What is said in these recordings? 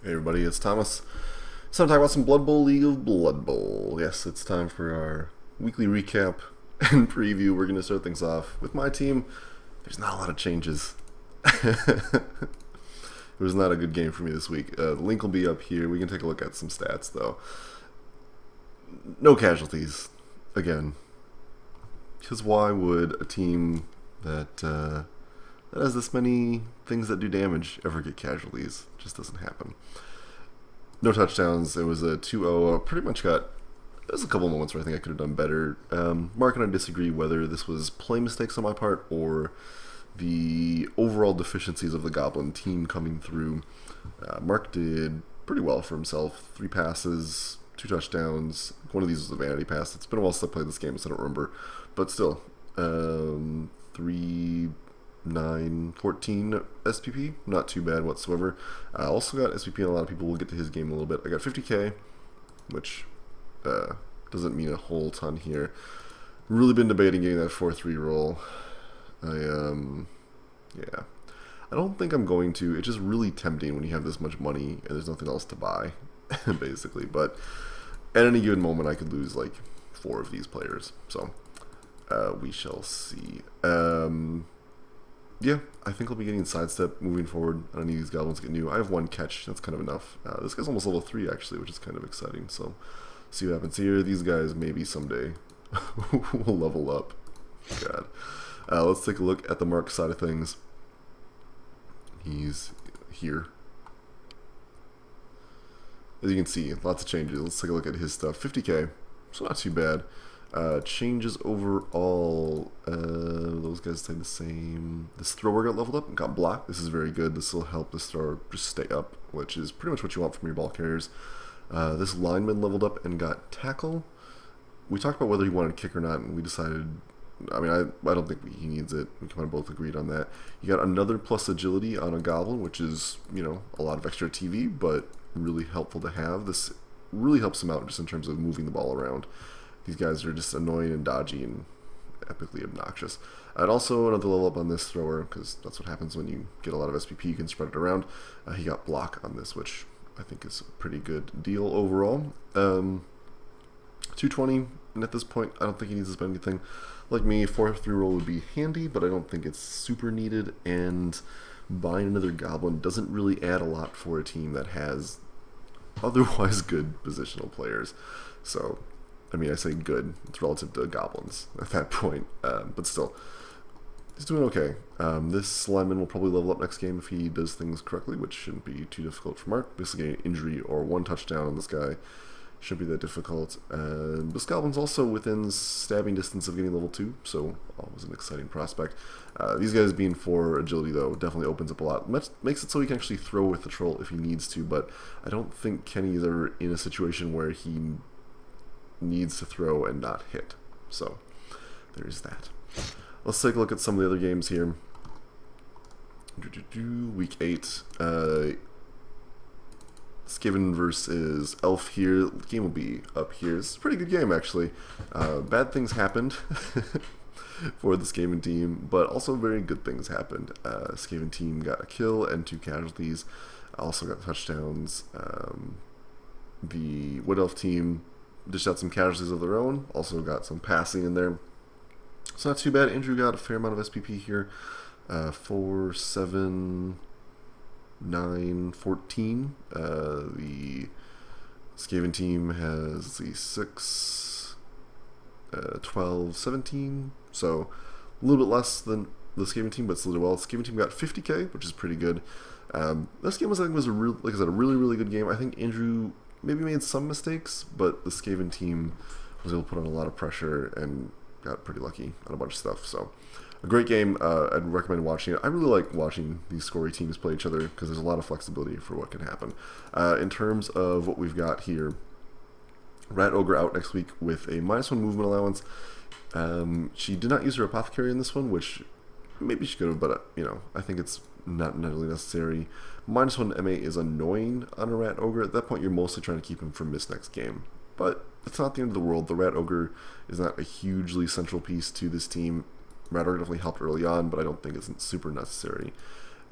Hey everybody, it's Thomas. It's time to talk about some Blood Bowl League of Blood Bowl. Yes, it's time for our weekly recap and preview. We're going to start things off with my team. There's not a lot of changes. It was not a good game for me this week. The link will be up here. We can take a look at some stats though. No casualties, again. Because why would a team that has this many things that do damage ever get casualties? It just doesn't happen. No touchdowns. It was a 2-0. Pretty much there's a couple moments where I think I could have done better. Mark and I disagree whether this was play mistakes on my part or the overall deficiencies of the Goblin team coming through. Mark did pretty well for himself. 3 passes, 2 touchdowns. One of these was a vanity pass. It's been a while since I played this game, so I don't remember. But still, 3, 9, 14 SPP, not too bad whatsoever. I also got SPP, and a lot of people will get to his game in a little bit. I got 50k, which doesn't mean a whole ton here. Really been debating getting that 4-3 roll. Yeah. I don't think I'm going to. It's just really tempting when you have this much money and there's nothing else to buy, basically. But at any given moment, I could lose like 4 of these players. So we shall see. Yeah, I think I'll be getting sidestep moving forward. I don't need these goblins to get new. I have 1 catch. That's kind of enough. This guy's almost level 3, actually, which is kind of exciting. So, see what happens here. These guys maybe someday will level up. God. Let's take a look at the Mark side of things. He's here. As you can see, lots of changes. Let's take a look at his stuff. 50k, so not too bad. Changes overall, those guys stay the same. This thrower got leveled up and got blocked. This is very good. This will help this thrower just stay up, which is pretty much what you want from your ball carriers. This lineman leveled up and got tackle. We talked about whether he wanted kick or not, and we decided, I mean, I don't think he needs it. We kind of both agreed on that. You got another plus agility on a goblin, which is, you know, a lot of extra TV, but really helpful to have. This really helps him out just in terms of moving the ball around. These guys are just annoying and dodgy and epically obnoxious. And also another level up on this thrower, because that's what happens when you get a lot of SPP. You can spread it around. He got block on this, which I think is a pretty good deal overall. 220, and at this point, I don't think he needs to spend anything. Like me, 4-3 roll would be handy, but I don't think it's super needed. And buying another goblin doesn't really add a lot for a team that has otherwise good positional players. So, I mean, I say good. It's relative to goblins at that point. But still, he's doing okay. This lineman will probably level up next game if he does things correctly, which shouldn't be too difficult for Mark. Basically, getting an injury or 1 touchdown on this guy shouldn't be that difficult. This goblin's also within stabbing distance of getting level 2, so always an exciting prospect. These guys being 4 agility, though, definitely opens up a lot. Makes it so he can actually throw with the troll if he needs to, but I don't think Kenny is ever in a situation where he needs to throw and not hit. So there's that. Let's take a look at some of the other games here. Week 8. Skaven versus Elf here. The game will be up here. It's a pretty good game, actually. Bad things happened for the Skaven team, but also very good things happened. Skaven team got a kill and 2 casualties. Also got touchdowns. The Wood Elf team dished out some casualties of their own. Also got some passing in there. It's not too bad. Andrew got a fair amount of SPP here. 4, 7, 9, 14. The Skaven team has the 6, 12, 17. So a little bit less than the Skaven team, but still did well. The Skaven team got 50k, which is pretty good. This game was, I think, was a really, really good game. I think Andrew maybe made some mistakes, but the Skaven team was able to put on a lot of pressure and got pretty lucky on a bunch of stuff. So, a great game. I'd recommend watching it. I really like watching these scory teams play each other because there's a lot of flexibility for what can happen. In terms of what we've got here, Rat Ogre out next week with a -1 movement allowance. She did not use her Apothecary in this one, which maybe she could have, but you know, I think it's not really necessary. -1 MA is annoying on a Rat Ogre. At that point, you're mostly trying to keep him from miss next game. But it's not the end of the world. The Rat Ogre is not a hugely central piece to this team. Rat Ogre definitely helped early on, but I don't think it's super necessary.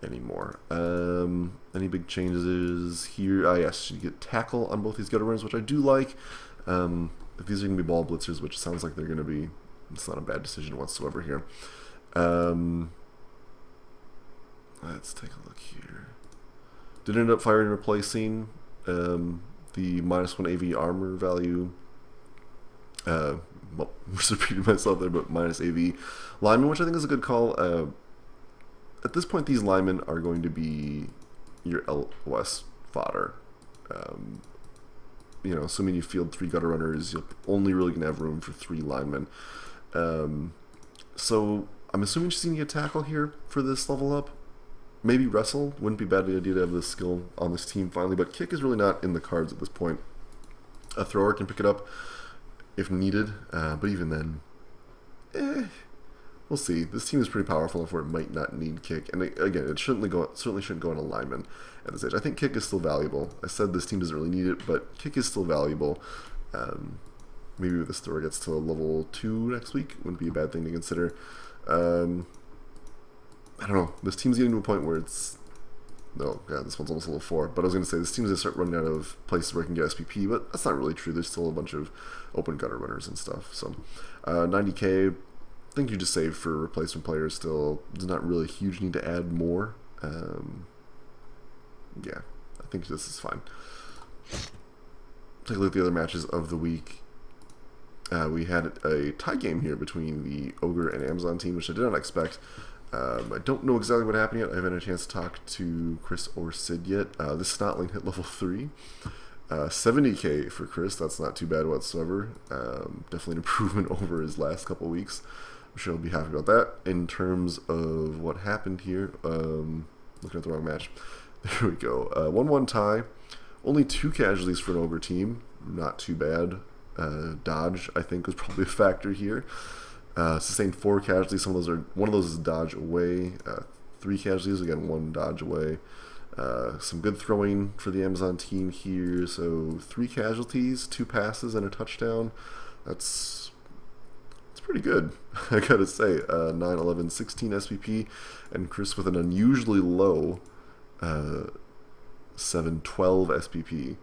anymore. Any big changes here? Yes, you get tackle on both these gutter runners, which I do like. If these are going to be ball blitzers, which sounds like they're going to be, it's not a bad decision whatsoever here. Let's take a look here. Did end up firing and replacing the -1 AV armor value. Well, just repeating myself there, but minus AV lineman, which I think is a good call. At this point, these linemen are going to be your LOS fodder. You know, assuming you field 3 gutter runners, you're only really going to have room for 3 linemen. So I'm assuming she's going to get tackle here for this level up. Maybe wrestle. Wouldn't be a bad idea to have this skill on this team finally, but kick is really not in the cards at this point. A thrower can pick it up if needed, but even then, we'll see. This team is pretty powerful enough where it might not need kick. And again, it certainly shouldn't go on a lineman at this age. I think kick is still valuable. I said this team doesn't really need it, but kick is still valuable. Maybe if this thrower gets to level 2 next week, wouldn't be a bad thing to consider. I don't know. This team's getting to a point where it's... Oh, God, this one's almost level 4. But I was going to say, this team's going to start running out of places where it can get SPP, but that's not really true. There's still a bunch of open gutter runners and stuff. So, 90k, I think you just save for replacement players still. There's not really a huge need to add more. Yeah, I think this is fine. Take a look at the other matches of the week. We had a tie game here between the Ogre and Amazon team, which I did not expect. I don't know exactly what happened yet. I haven't had a chance to talk to Chris or Sid yet. This Snotling hit level 3. 70k for Chris. That's not too bad whatsoever. Definitely an improvement over his last couple weeks. I'm sure he'll be happy about that. In terms of what happened here, looking at the wrong match. There we go. 1-1 tie. Only 2 casualties for an Ogre team. Not too bad. Dodge, I think, was probably a factor here. Sustained 4 casualties. One of those is dodge away. 3 casualties, again, 1 dodge away. Some good throwing for the Amazon team here. So 3 casualties, 2 passes, and a touchdown. That's pretty good, I gotta say. 9, 11, 16 SPP, and Chris with an unusually low 7, 12 SPP.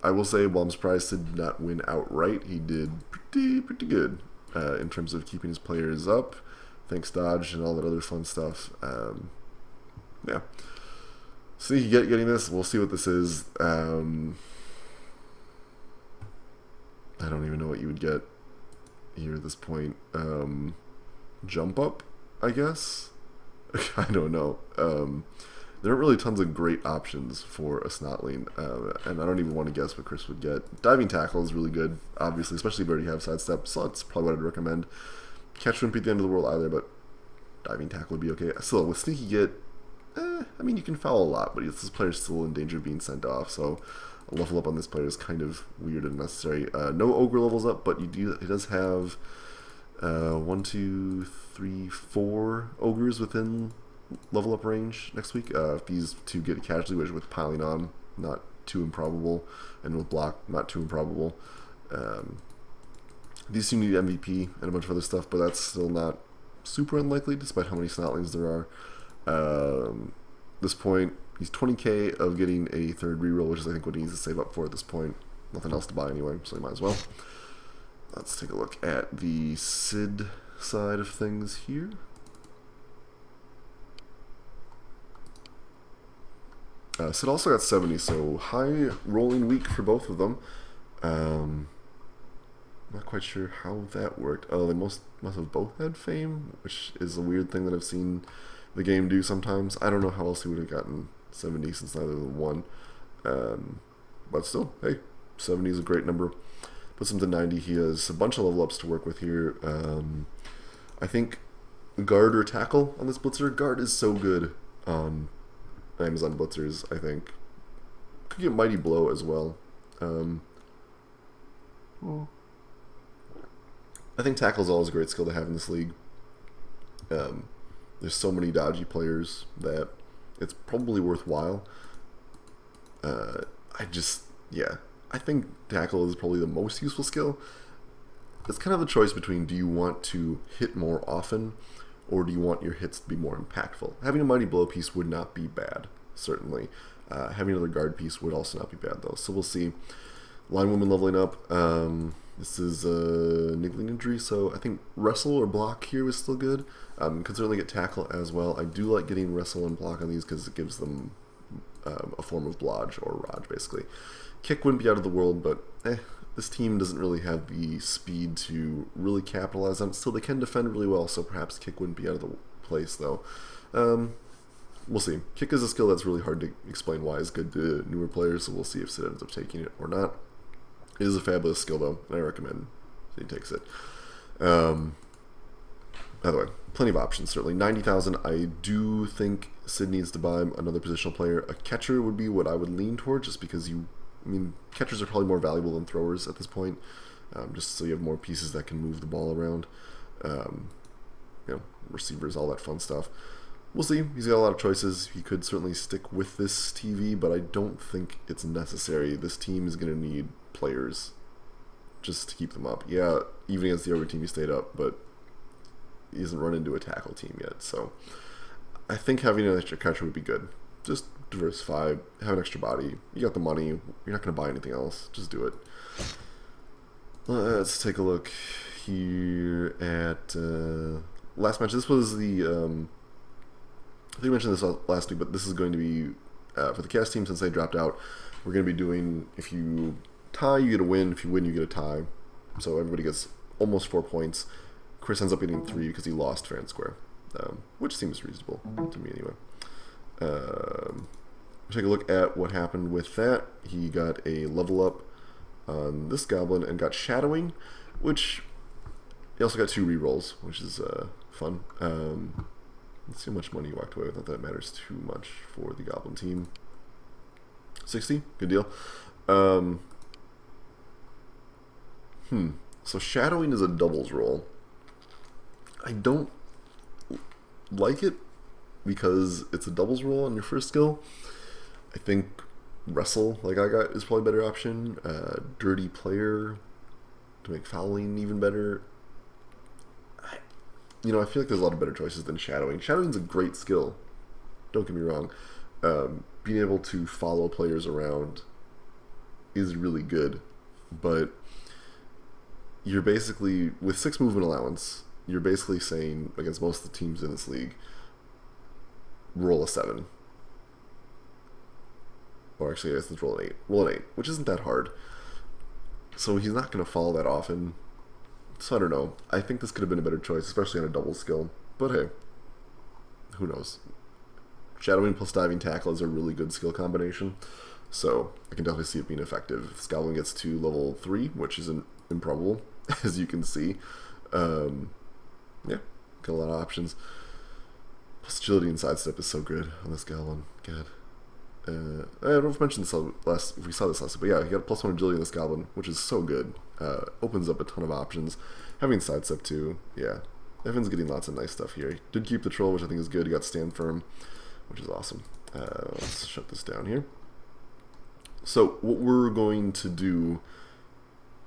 I will say, while I'm surprised Sid did not win outright, he did pretty good in terms of keeping his players up. Thanks Dodge and all that other fun stuff. Yeah. See, getting this. We'll see what this is. I don't even know what you would get here at this point. Jump up, I guess? I don't know. There aren't really tons of great options for a Snotling, and I don't even want to guess what Chris would get. Diving tackle is really good, obviously, especially if you already have sidestep, so that's probably what I'd recommend. Catch wouldn't be the end of the world either, but diving tackle would be okay. Still, with sneaky get, I mean, you can foul a lot, but this player's still in danger of being sent off, so a level up on this player is kind of weird and unnecessary. No Ogre levels up, but he does have 1, 2, 3, 4 Ogres within level up range next week. If these 2 get a casualty, which with piling on, not too improbable, and with block, not too improbable. These 2 need MVP and a bunch of other stuff, but that's still not super unlikely, despite how many Snotlings there are. This point, he's 20k of getting a 3rd reroll, which is I think what he needs to save up for at this point. Nothing else to buy anyway, so he might as well. Let's take a look at the Sid side of things here. Sid also got 70, so high rolling week for both of them. Not quite sure how that worked. Oh, they must have both had fame, which is a weird thing that I've seen the game do sometimes. I don't know how else he would have gotten 70 since neither of them won. But still, hey, 70 is a great number. Puts him to 90. He has a bunch of level ups to work with here. I think guard or tackle on this blitzer. Guard is so good on Amazon blitzers, I think. Could get mighty blow as well. I think tackle is always a great skill to have in this league. There's so many dodgy players that it's probably worthwhile. I think tackle is probably the most useful skill. It's kind of a choice between, do you want to hit more often, or do you want your hits to be more impactful? Having a Mighty Blow piece would not be bad, certainly. Having another guard piece would also not be bad, though. So we'll see. Line Woman leveling up. This is a niggling injury, so I think Wrestle or Block here is still good. Can certainly get Tackle as well. I do like getting Wrestle and Block on these because it gives them a form of Blodge or Raj, basically. Kick wouldn't be out of the world, but this team doesn't really have the speed to really capitalize on it. Still, they can defend really well, so perhaps Kick wouldn't be out of the place, though. We'll see. Kick is a skill that's really hard to explain why it's good to newer players, so we'll see if Sid ends up taking it or not. It is a fabulous skill, though, and I recommend he takes it. By the way, plenty of options, certainly. 90,000, I do think Sid needs to buy another positional player. A catcher would be what I would lean toward, just because catchers are probably more valuable than throwers at this point, just so you have more pieces that can move the ball around. Receivers, all that fun stuff. We'll see. He's got a lot of choices. He could certainly stick with this TV, but I don't think it's necessary. This team is going to need players just to keep them up. Yeah, even against the Ogre team, he stayed up, but he hasn't run into a tackle team yet. So I think having an extra catcher would be good. Just diversify, have an extra body. You got the money. You're not going to buy anything else. Just do it. Let's take a look here at last match. This was the... I think I mentioned this last week, but this is going to be for the cast team since they dropped out. We're going to be doing, if you tie, you get a win. If you win, you get a tie. So everybody gets almost 4 points. Chris ends up getting 3 because he lost fair and square, which seems reasonable to me anyway. Take a look at what happened with that. He got a level up on this goblin and got shadowing, which he also got 2 rerolls, which is fun. Let's see how much money you walked away with. Not that it matters too much for the goblin team. 60, good deal. So shadowing is a doubles roll. I don't like it because it's a doubles roll on your first skill. I think Wrestle, like I got, is probably a better option. Dirty Player to make fouling even better. I feel like there's a lot of better choices than Shadowing. Shadowing's a great skill. Don't get me wrong. Being able to follow players around is really good, but you're basically, with 6 movement allowance, you're basically saying, against most of the teams in this league, roll a 7. Or actually, I guess let's roll an 8. Roll an 8, which isn't that hard. So he's not going to follow that often. So I don't know. I think this could have been a better choice, especially on a double skill. But hey, who knows? Shadowing plus diving tackle is a really good skill combination. So I can definitely see it being effective. If Goblin gets to level 3, which isn't improbable, as you can see. Yeah, got a lot of options. Plus agility and sidestep is so good on this Goblin. God. I don't know if I mentioned this if we saw this last week, but yeah, he got a +1 agility in this Goblin, which is so good. Opens up a ton of options. Having sidestep too, yeah. Evan's getting lots of nice stuff here. He did keep the troll, which I think is good. He got stand firm, which is awesome. Let's shut this down here. So what we're going to do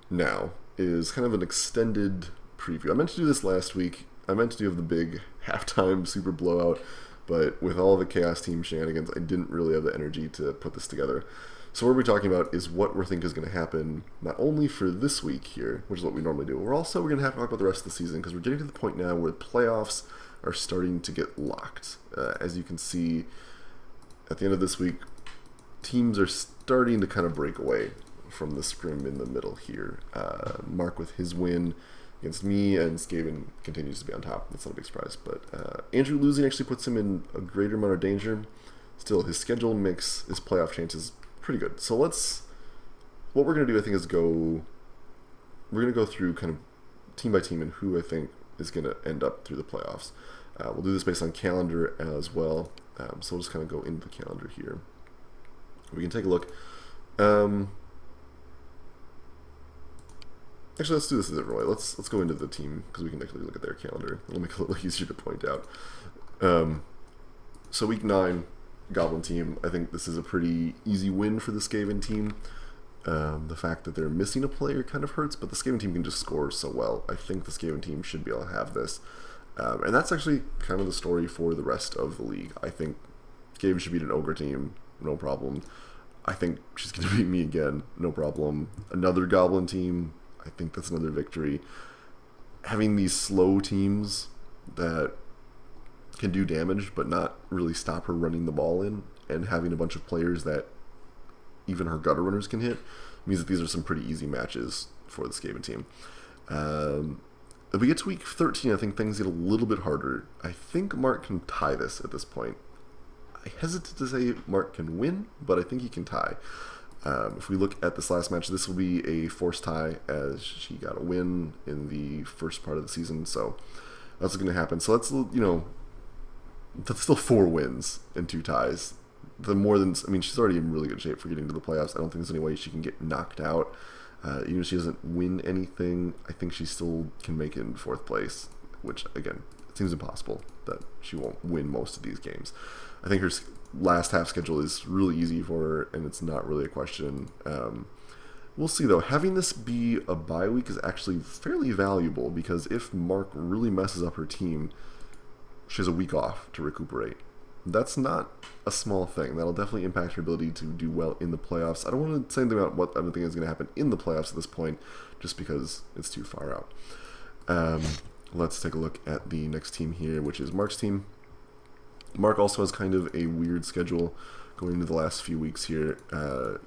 now is kind of an extended preview. I meant to do this last week. I meant to do the big halftime super blowout, but with all the Chaos Team shenanigans, I didn't really have the energy to put this together. So what we're talking about is what we think is going to happen, not only for this week here, which is what we normally do, we're going to have to talk about the rest of the season, because we're getting to the point now where the playoffs are starting to get locked. As you can see, at the end of this week, teams are starting to kind of break away from the scrim in the middle here. Mark with his win against me, and Skaven continues to be on top. That's not a big surprise. But Andrew losing actually puts him in a greater amount of danger. Still, his schedule makes his playoff chances pretty good. So what we're going to do, I think, is we're going to go through kind of team by team and who I think is going to end up through the playoffs. We'll do this based on calendar as well. So we'll just kind of go into the calendar here. We can take a look. Actually, let's do this a different way. Let's go into the team, because we can actually look at their calendar. It'll make it a little easier to point out. So week 9, Goblin team. I think this is a pretty easy win for the Skaven team. The fact that they're missing a player kind of hurts, but the Skaven team can just score so well. I think the Skaven team should be able to have this. And that's actually kind of the story for the rest of the league. I think Skaven should beat an Ogre team, no problem. I think she's going to beat me again, no problem. Another Goblin team, I think that's another victory. Having these slow teams that can do damage but not really stop her running the ball in, and having a bunch of players that even her gutter runners can hit, means that these are some pretty easy matches for the Skaven team. If we get to week 13, I think things get a little bit harder. I think Mark can tie this at this point. I hesitate to say Mark can win, but I think he can tie. If we look at this last match, this will be a forced tie as she got a win in the first part of the season, so that's going to happen. So that's, that's still 4 wins and 2 ties. She's already in really good shape for getting to the playoffs. I don't think there's any way she can get knocked out. Even if she doesn't win anything, I think she still can make it in 4th place, which, again, it seems impossible that she won't win most of these games. I think her last half schedule is really easy for her, and it's not really a question. We'll see, though. Having this be a bye week is actually fairly valuable, because if Mark really messes up her team, she has a week off to recuperate. That's not a small thing. That'll definitely impact her ability to do well in the playoffs. I don't want to say anything about what I don't think is going to happen in the playoffs at this point, just because it's too far out. Let's take a look at the next team here, which is Mark's team. Mark also has kind of a weird schedule going into the last few weeks here.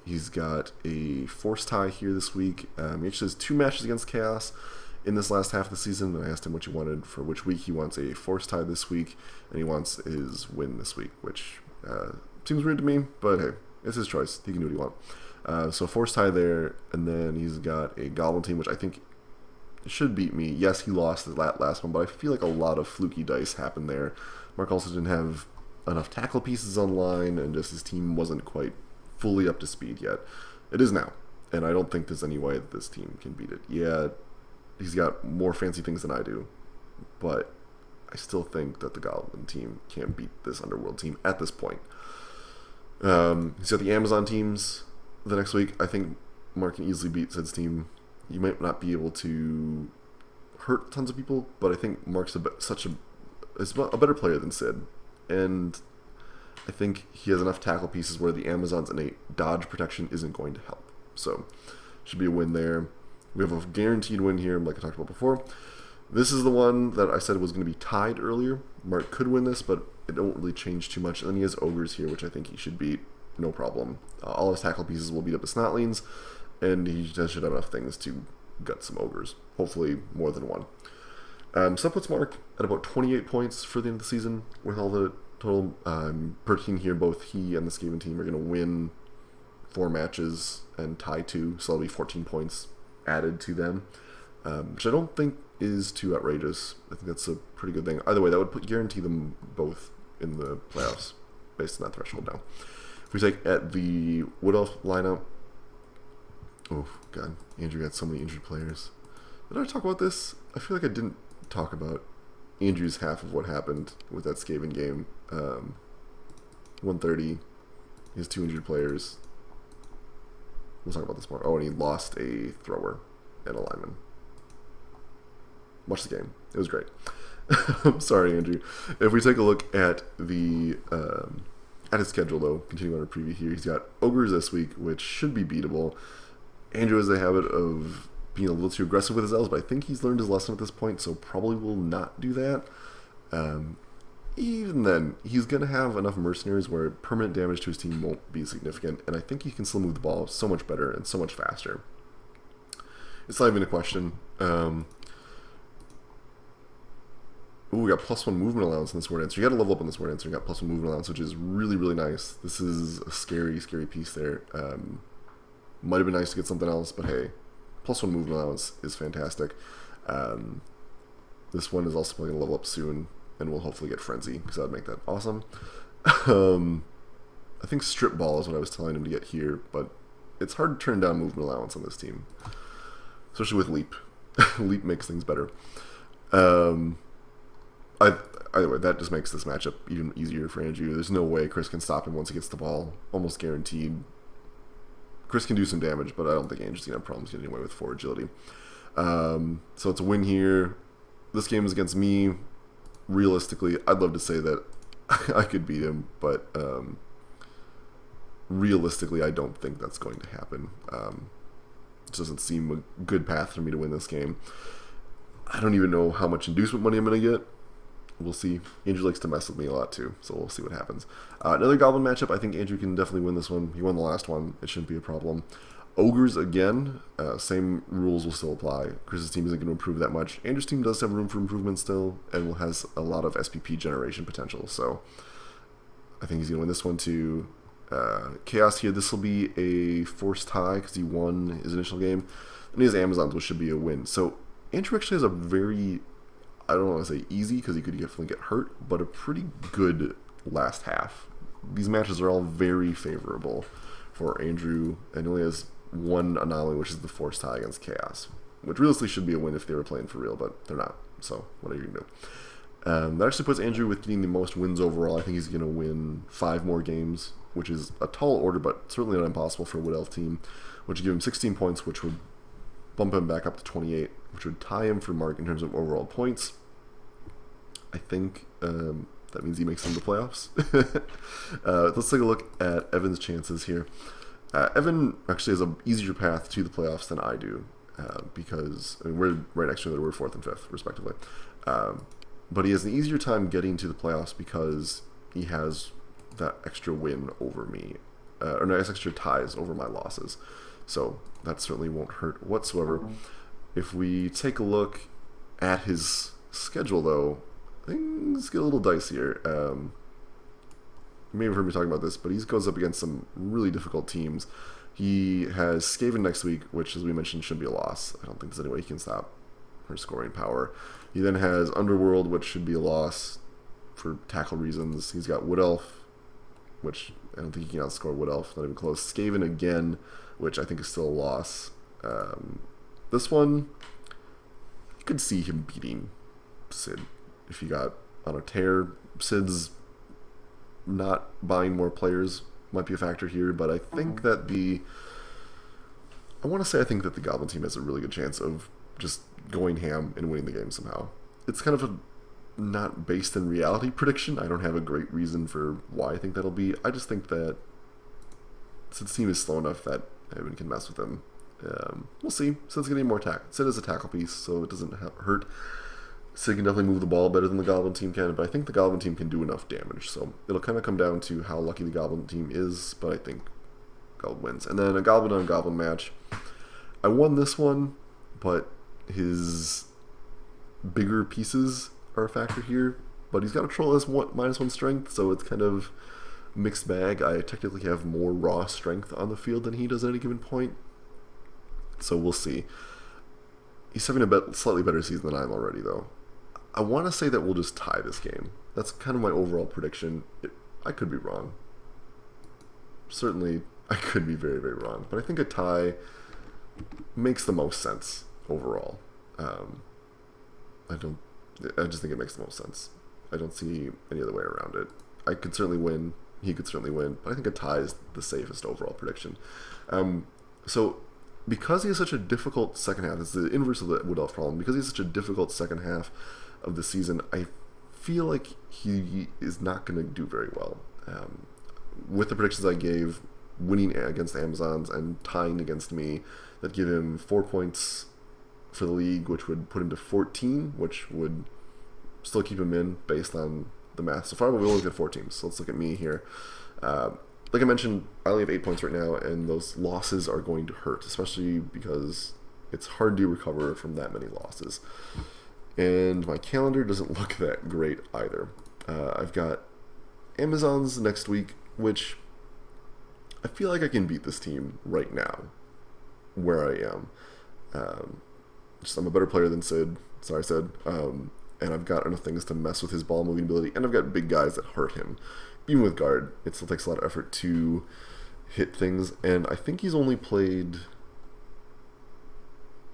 He's got a forced tie here this week. He actually has 2 matches against Chaos in this last half of the season, and I asked him what he wanted for which week. He wants a forced tie this week, and he wants his win this week, which seems weird to me, but hey, it's his choice. He can do what he wants. So forced tie there, and then he's got a Goblin team, which I think should beat me. Yes, he lost that last one, but I feel like a lot of fluky dice happened there. Mark also didn't have enough tackle pieces online, and just his team wasn't quite fully up to speed yet. It is now, and I don't think there's any way that this team can beat it. Yeah, he's got more fancy things than I do, but I still think that the Goblin team can't beat this Underworld team at this point. He's got the Amazon teams the next week. I think Mark can easily beat Sid's team. He might not be able to hurt tons of people, but I think Mark's a better player than Sid, and I think he has enough tackle pieces where the Amazon's innate dodge protection isn't going to help. So, should be a win there. We have a guaranteed win here, like I talked about before. This is the one that I said was going to be tied earlier. Mark could win this, but it don't really change too much. And then he has Ogres here, which I think he should beat, no problem. All his tackle pieces will beat up the Snotlings, and he should have enough things to gut some Ogres. Hopefully more than one. So that puts Mark at about 28 points for the end of the season, with all the total per team here. Both he and the Skaven team are going to win 4 matches and tie 2, so that'll be 14 points added to them, which I don't think is too outrageous. I think that's a pretty good thing. Either way, that would guarantee them both in the playoffs based on that threshold now. If we take at the Wood Elf lineup, oh god, Andrew got so many injured players. Did I talk about this? I feel like I didn't talk about Andrew's half of what happened with that Skaven game. 130, he has 2 injured players. We'll talk about this more. Oh, and he lost a thrower and a lineman. Watch the game. It was great. I'm sorry, Andrew. If we take a look at the at his schedule, though, continuing on our preview here, he's got Ogres this week, which should be beatable. Andrew has a habit of being a little too aggressive with his elves, but I think he's learned his lesson at this point, so probably will not do that. Even then, he's going to have enough mercenaries where permanent damage to his team won't be significant, and I think he can still move the ball so much better and so much faster. It's not even a question. We got +1 movement allowance in this word answer. You got to level up on this word answer. You got +1 movement allowance, which is really, really nice. This is a scary, scary piece there. Might have been nice to get something else, but hey, +1 movement allowance is fantastic. This one is also going to level up soon, and we'll hopefully get Frenzy, because that would make that awesome. I think Strip Ball is what I was telling him to get here, but it's hard to turn down movement allowance on this team, especially with Leap. Leap makes things better. Either way, that just makes this matchup even easier for Andrew. There's no way Chris can stop him once he gets the ball. Almost guaranteed. Chris can do some damage, but I don't think Andrew's going to have problems getting away with 4 agility. So it's a win here. This game is against me. realistically, I'd love to say that I could beat him, but realistically, I don't think that's going to happen. It doesn't seem a good path for me to win this game. I don't even know how much inducement money I'm going to get. We'll see. Andrew likes to mess with me a lot too, so we'll see what happens. Another Goblin matchup. I think Andrew can definitely win this one. He won the last one. It shouldn't be a problem. Ogres again. Same rules will still apply. Chris's team isn't going to improve that much. Andrew's team does have room for improvement still, and has a lot of SPP generation potential. So I think he's going to win this one too. Chaos here. This will be a forced tie because he won his initial game, and he has Amazons, which should be a win. So Andrew actually has a very, I don't want to say easy because he could definitely get hurt, but a pretty good last half. These matches are all very favorable for Andrew, and he only has one anomaly, which is the forced tie against Chaos, which realistically should be a win if they were playing for real, but they're not. So what are you gonna do? That actually puts Andrew with getting the most wins overall. I think he's gonna win 5 more games, which is a tall order, but certainly not impossible for a Wood Elf team, which would give him 16 points, which would bump him back up to 28, which would tie him for Mark in terms of overall points. I think that means he makes it into the playoffs. Let's take a look at Evan's chances here. Evan actually has an easier path to the playoffs than I do, because I mean, we're right next to each other. We're 4th and 5th, respectively. But he has an easier time getting to the playoffs because he has that extra win over me, or no, extra ties over my losses. So that certainly won't hurt whatsoever. If we take a look at his schedule, though, things get a little dicier. You may have heard me talking about this, but he goes up against some really difficult teams. He has Skaven next week, which, as we mentioned, should be a loss. I don't think there's any way he can stop her scoring power. He then has Underworld, which should be a loss for tackle reasons. He's got Wood Elf, which I don't think he can outscore Wood Elf, not even close. Skaven again, which I think is still a loss. This one, you could see him beating Sid if he got on a tear. Sid's not buying more players might be a factor here, but I think that I think that the Goblin team has a really good chance of just going ham and winning the game somehow. It's kind of a not based in reality prediction. I don't have a great reason for why I think that'll be. I just think that Sid's team is slow enough that Evan can mess with him. We'll see. Sid's getting more tackle. Sid is a tackle piece, so it doesn't hurt. Sid can definitely move the ball better than the Goblin team can, but I think the Goblin team can do enough damage. So it'll kind of come down to how lucky the Goblin team is, but I think Goblin wins. And then a Goblin on Goblin match. I won this one, but his bigger pieces are a factor here. But he's got a troll as -1 strength, so it's kind of mixed bag. I technically have more raw strength on the field than he does at any given point. So we'll see. He's having a slightly better season than I am already, though. I want to say that we'll just tie this game. That's kind of my overall prediction. I could be wrong. Certainly, I could be very, very wrong. But I think a tie makes the most sense overall. I just think it makes the most sense. I don't see any other way around it. I could certainly win. He could certainly win. But I think a tie is the safest overall prediction. So because he has such a difficult second half, it's the inverse of the Wood Elf problem. Because he has such a difficult second half of the season, I feel like he is not going to do very well. With the predictions I gave, winning against the Amazons and tying against me, that give him 4 points for the league, which would put him to 14, which would still keep him in based on the math so far, but we'll look at 4 teams. So let's look at me here. Like I mentioned, I only have 8 points right now, and those losses are going to hurt, especially because it's hard to recover from that many losses. And my calendar doesn't look that great either. I've got Amazons next week, which I feel like I can beat this team right now, where I am. I'm a better player than Sid, sorry Sid, and I've got enough things to mess with his ball moving ability, and I've got big guys that hurt him. Even with guard, it still takes a lot of effort to hit things, and I think he's only played...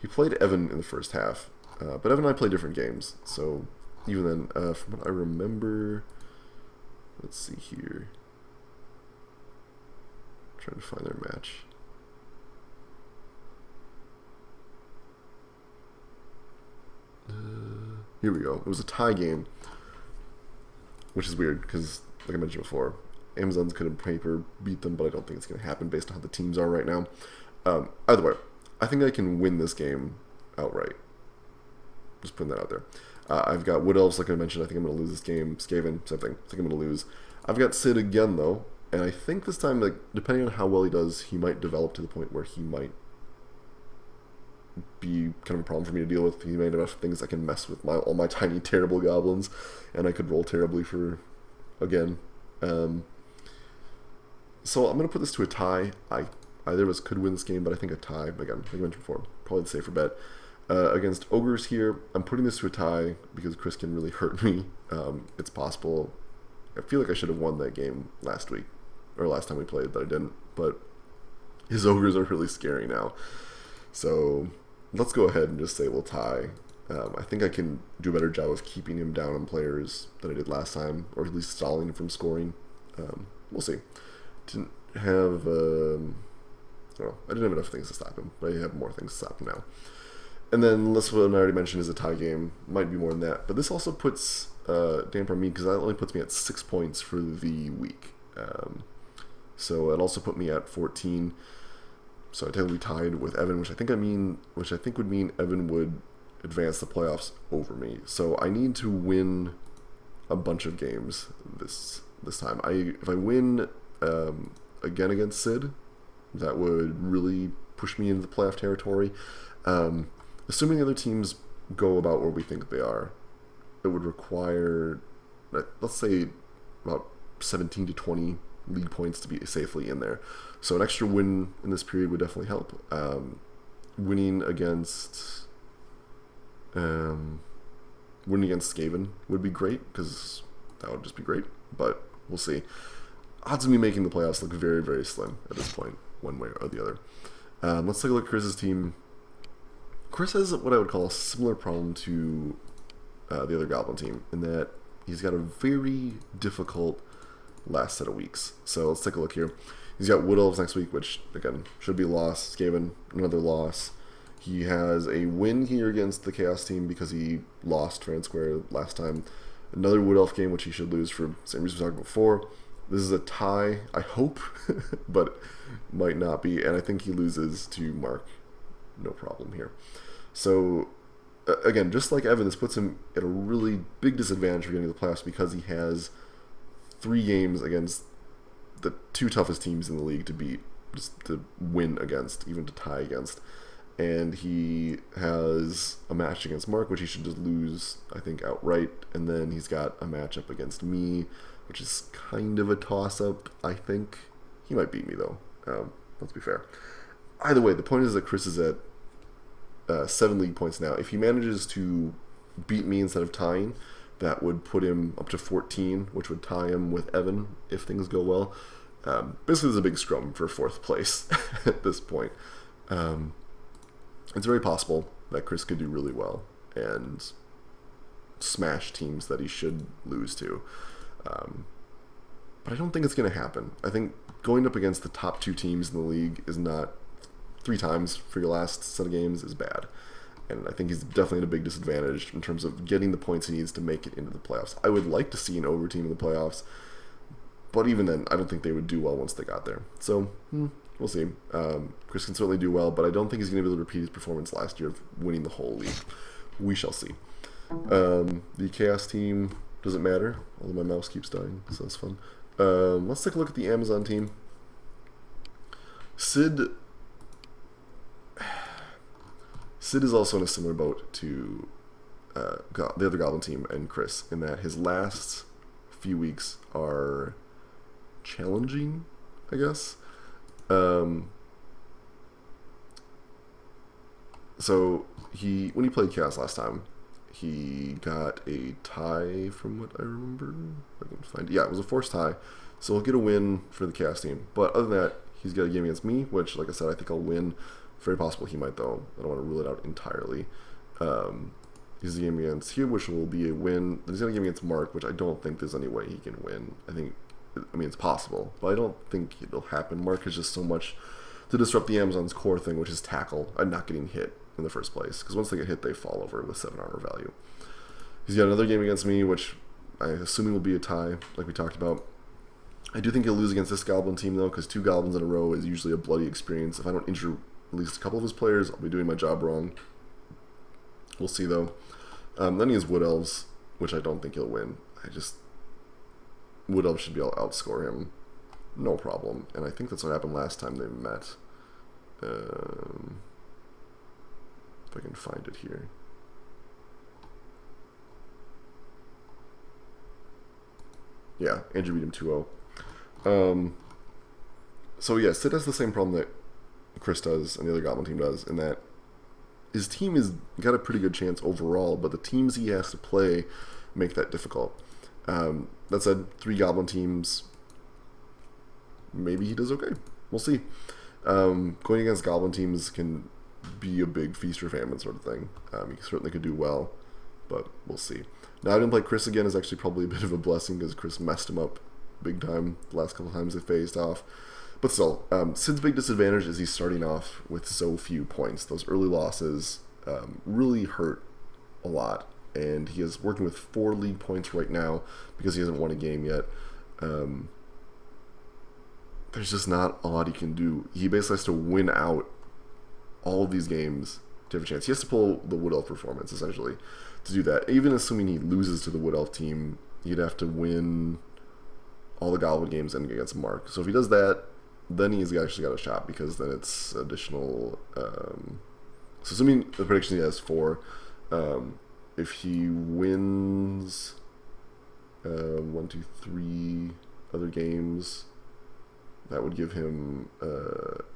He played Evan in the first half, but Evan and I play different games, so even then, from what I remember... Let's see here. I'm trying to find their match. Here we go. It was a tie game. which is weird because, like I mentioned before, Amazons could on paper beat them, but I don't think it's going to happen based on how the teams are right now. Either way, I think I can win this game outright. Just putting that out there. I've got Wood Elves, like I mentioned. I think I'm going to lose this game. Skaven, same thing. I think I'm going to lose. I've got Sid again, though, and I think this time, like, depending on how well he does, he might develop to the point where he might be kind of a problem for me to deal with. He might have things that can mess with all my tiny, terrible goblins, and I could roll terribly for, again. So I'm going to put this to a tie. Either of us could win this game, but I think a tie, again, like I mentioned before, probably the safer bet. Against Ogres here, I'm putting this to a tie because Chris can really hurt me. It's possible. I feel like I should have won that game last week, or last time we played, but I didn't. But his Ogres are really scary now. So let's go ahead and just say we'll tie. I think I can do a better job of keeping him down on players than I did last time, or at least stalling him from scoring. We'll see. Didn't have... I didn't have enough things to stop him, but I have more things to stop him now. And then this one I already mentioned is a tie game. Might be more than that. But this also puts damper on me because that only puts me at 6 points for the week. So it also put me at 14. So I technically tied with Evan, which I think would mean Evan would advance the playoffs over me. So I need to win a bunch of games this time. If I win again against Sid, that would really push me into the playoff territory. Assuming the other teams go about where we think they are, it would require, let's say, about 17 to 20 lead points to be safely in there. So an extra win in this period would definitely help. Winning against Skaven would be great, because that would just be great, but we'll see. Odds of me making the playoffs look very, very slim at this point, one way or the other. Let's take a look at Chris's team. Chris has what I would call a similar problem to the other Goblin team, in that he's got a very difficult last set of weeks. So let's take a look here. He's got Wood Elves next week, which, again, should be a loss. Skaven, another loss. He has a win here against the Chaos team because he lost fair and square last time. Another Wood Elf game, which he should lose for the same reason we talked before. This is a tie, I hope, but might not be. And I think he loses to Mark. No problem here. So, again, just like Evan, this puts him at a really big disadvantage for getting to the playoffs because he has 3 games against the 2 toughest teams in the league to beat, just to win against, even to tie against. And he has a match against Mark, which he should just lose, I think, outright. And then he's got a matchup against me, which is kind of a toss-up, I think. He might beat me, though. Let's be fair. Either way, the point is that Chris is at 7 league points now. If he manages to beat me instead of tying, that would put him up to 14, which would tie him with Evan if things go well. Basically, there's a big scrum for 4th place at this point. It's very possible that Chris could do really well and smash teams that he should lose to. But I don't think it's going to happen. I think going up against the top 2 teams in the league is not 3 times for your last set of games is bad. And I think he's definitely at a big disadvantage in terms of getting the points he needs to make it into the playoffs. I would like to see an over team in the playoffs, but even then, I don't think they would do well once they got there. So, we'll see. Chris can certainly do well, but I don't think he's going to be able to repeat his performance last year of winning the whole league. We shall see. The Chaos team doesn't matter, although my mouse keeps dying, so that's fun. Let's take a look at the Amazon team. Sid is also in a similar boat to the other Goblin team and Chris, in that his last few weeks are challenging, I guess. So when he played Chaos last time, he got a tie from what I remember. If I can find it. Yeah, it was a forced tie. So he'll get a win for the Chaos team. But other than that, he's got a game against me, which, like I said, I think I'll win. Very possible he might, though. I don't want to rule it out entirely. He's a game against here, which will be a win. He's got a game against Mark, which I don't think there's any way he can win. I mean, it's possible, but I don't think it'll happen. Mark is just so much to disrupt the Amazon's core thing, which is tackle and not getting hit in the first place. Because once they get hit, they fall over with 7 armor value. He's got another game against me, which I assume it will be a tie, like we talked about. I do think he'll lose against this Goblin team, though, because 2 Goblins in a row is usually a bloody experience. If I don't injure at least a couple of his players, I'll be doing my job wrong. We'll see, though. Then he has Wood Elves, which I don't think he'll win. Wood Elves should be able to outscore him, no problem. And I think that's what happened last time they met. If I can find it here. Yeah, Andrew beat him 2-0. So yeah, Sid has the same problem that Chris does and the other Goblin team does, in that his team has got a pretty good chance overall, but the teams he has to play make that difficult. That said, 3 Goblin teams, maybe he does okay. We'll see. Going against Goblin teams can be a big feast or famine sort of thing. He certainly could do well, but we'll see. Now, I didn't play Chris again is actually probably a bit of a blessing, because Chris messed him up big time the last couple times they phased off. But still, Sid's big disadvantage is he's starting off with so few points. Those early losses really hurt a lot, and he is working with 4 league points right now because he hasn't won a game yet. There's just not a lot he can do. He basically has to win out all of these games to have a chance. He has to pull the Wood Elf performance, essentially, to do that. Even assuming he loses to the Wood Elf team, he'd have to win all the Goblin games and against Mark. So if he does that, then he's actually got a shot, because then it's additional. So assuming the prediction he has 4, if he wins 1, 2, 3 other games, that would give him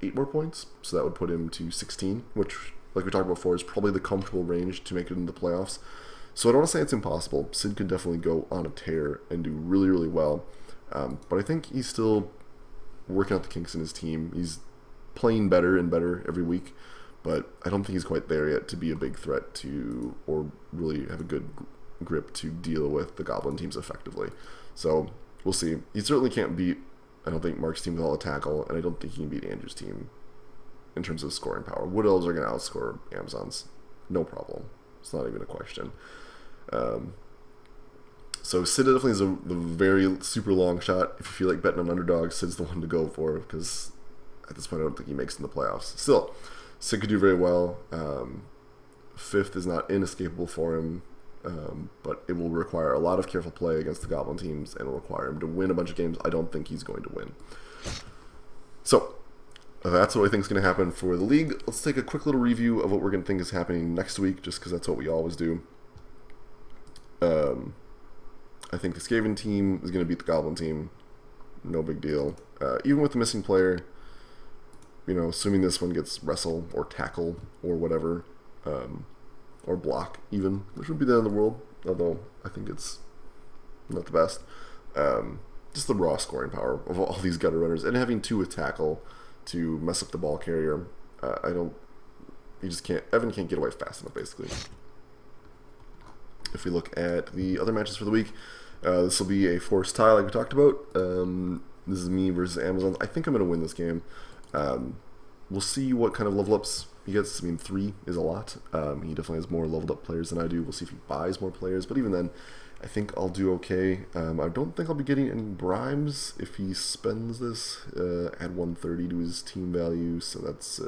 8 more points. So that would put him to 16, which, like we talked about before, is probably the comfortable range to make it into the playoffs. So I don't want to say it's impossible. Sid could definitely go on a tear and do really, really well. But I think he's still working out the kinks in his team. He's playing better and better every week, but I don't think he's quite there yet to be a big threat to, or really have a good grip to deal with the Goblin teams effectively. So we'll see. He certainly can't beat, I don't think, Mark's team with all the tackle, and I don't think he can beat Andrew's team in terms of scoring power. Wood Elves are going to outscore Amazons, no problem. It's not even a question. So Sid definitely is the very super long shot. If you feel like betting on underdog, Sid's the one to go for, because at this point I don't think he makes it in the playoffs. Still, Sid could do very well. 5th is not inescapable for him, but it will require a lot of careful play against the Goblin teams, and it will require him to win a bunch of games I don't think he's going to win. So that's what I think is going to happen for the league. Let's take a quick little review of what we're going to think is happening next week, just because that's what we always do. I think the Skaven team is going to beat the Goblin team. No big deal. Even with the missing player, assuming this one gets wrestle or tackle or whatever, or block even, which would be the end of the world, although I think it's not the best. Just the raw scoring power of all these gutter runners, and having 2 with tackle to mess up the ball carrier. Evan can't get away fast enough, basically. If we look at the other matches for the week, this will be a forced tie like we talked about. This is me versus Amazon. I think I'm going to win this game. We'll see what kind of level ups he gets. 3 is a lot. He definitely has more leveled up players than I do. We'll see if he buys more players. But even then, I think I'll do okay. I don't think I'll be getting any bribes if he spends this. Add 130 to his team value, so that's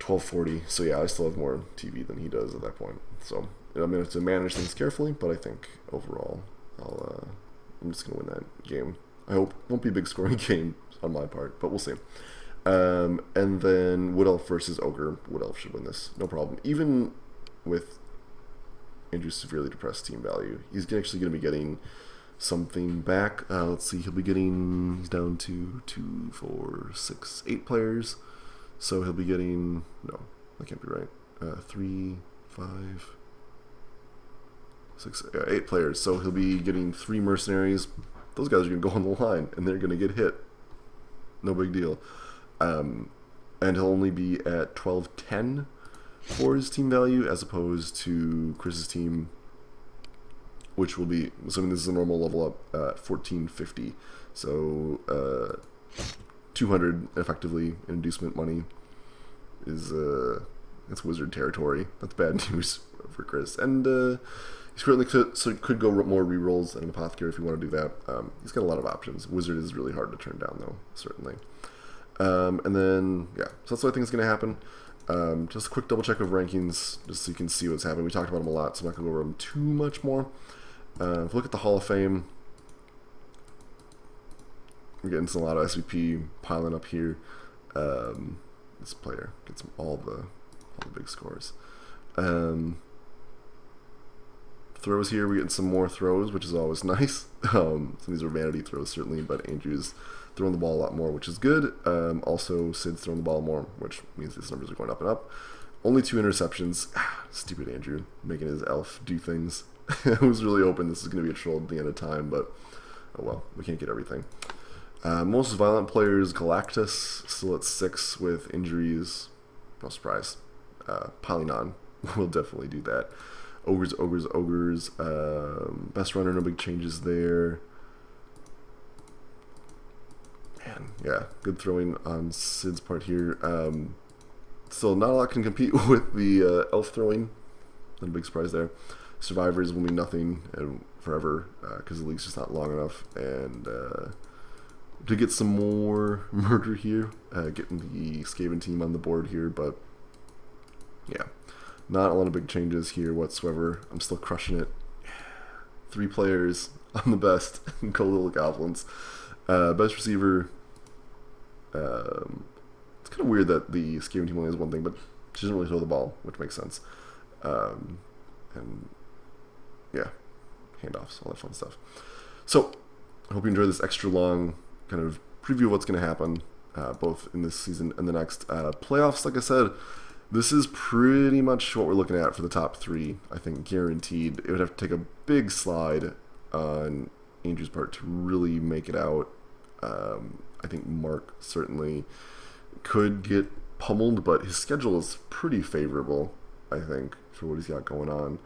1240. So yeah, I still have more TV than he does at that point. So I'm going to have to manage things carefully, but I think overall I'm just going to win that game. I hope it won't be a big scoring game on my part, but we'll see. And then Wood Elf versus Ogre. Wood Elf should win this, no problem. Even with Andrew's severely depressed team value, he's actually going to be getting something back. Let's see, he's down to 2, 4, 6, 8 players. So he'll be getting, no, that can't be right. 3, 5, 6, 8 players. So he'll be getting 3 mercenaries. Those guys are going to go on the line, and they're going to get hit. No big deal. And he'll only be at 1210 for his team value, as opposed to Chris's team, which will be, assuming this is a normal level up, 1450. So 200 effectively in inducement money is That's Wizard territory. That's bad news for Chris. And he certainly could go more rerolls than an Apothecary if you want to do that. He's got a lot of options. Wizard is really hard to turn down, though, certainly. And then, yeah, so that's what I think is going to happen. Just a quick double check of rankings, just so you can see what's happening. We talked about them a lot, so I'm not going to go over them too much more. If you look at the Hall of Fame, we're getting a lot of SVP piling up here. This player gets all the big scores. Throws here, we're getting some more throws, which is always nice. Some of these are vanity throws, certainly, but Andrew's throwing the ball a lot more, which is good. Also, Sid's throwing the ball more, which means his numbers are going up and up. Only 2 interceptions. Stupid Andrew, making his elf do things. I was really hoping this is going to be a troll at the end of time, but oh well, we can't get everything. Most violent players, Galactus, still at 6 with injuries. No surprise. Piling on. We'll definitely do that. Ogres. Best runner, no big changes there. Man, yeah, good throwing on Sid's part here. Still, not a lot can compete with the elf throwing. Not a big surprise there. Survivors will mean nothing forever because the league's just not long enough. And to get some more murder here, getting the Skaven team on the board here, but yeah, not a lot of big changes here whatsoever. I'm still crushing it. 3 players on the best. Go Little Goblins. Best receiver. It's kind of weird that the Skaven team only has 1 thing, but she doesn't really throw the ball, which makes sense. And yeah, handoffs, all that fun stuff. So, I hope you enjoyed this extra long kind of preview of what's going to happen, both in this season and the next. Playoffs, like I said, this is pretty much what we're looking at for the top 3. I think guaranteed. It would have to take a big slide on Andrew's part to really make it out. I think Mark certainly could get pummeled, but his schedule is pretty favorable, I think, for what he's got going on.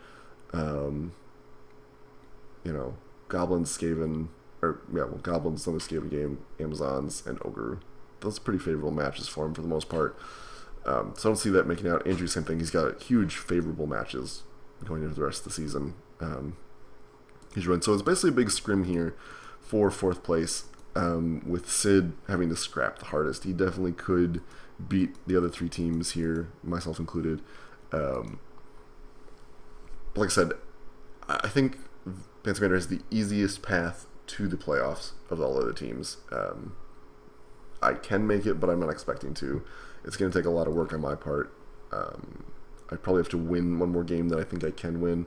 You know, Goblins, Skaven, Goblins, another Skaven game, Amazons, and Ogre. Those are pretty favorable matches for him for the most part. So I don't see that making out. Andrew, same thing. He's got huge favorable matches going into the rest of the season. He's running. So it's basically a big scrim here for 4th place, with Sid having to scrap the hardest. He definitely could beat the other 3 teams here, myself included. Like I said, I think Phantom Commander has the easiest path to the playoffs of all other teams. I can make it, but I'm not expecting to. It's going to take a lot of work on my part. I probably have to win 1 more game than I think I can win.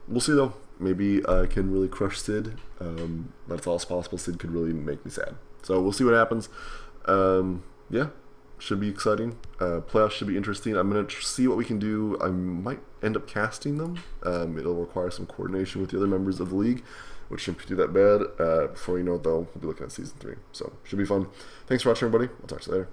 We'll see, though. Maybe I can really crush Sid. That's all possible. Sid could really make me sad. So we'll see what happens. Yeah, should be exciting. Playoffs should be interesting. I'm going to see what we can do. I might end up casting them. It'll require some coordination with the other members of the league, which shouldn't be too that bad. Before you know it, though, we'll be looking at Season 3. So should be fun. Thanks for watching, everybody. I'll talk to you later.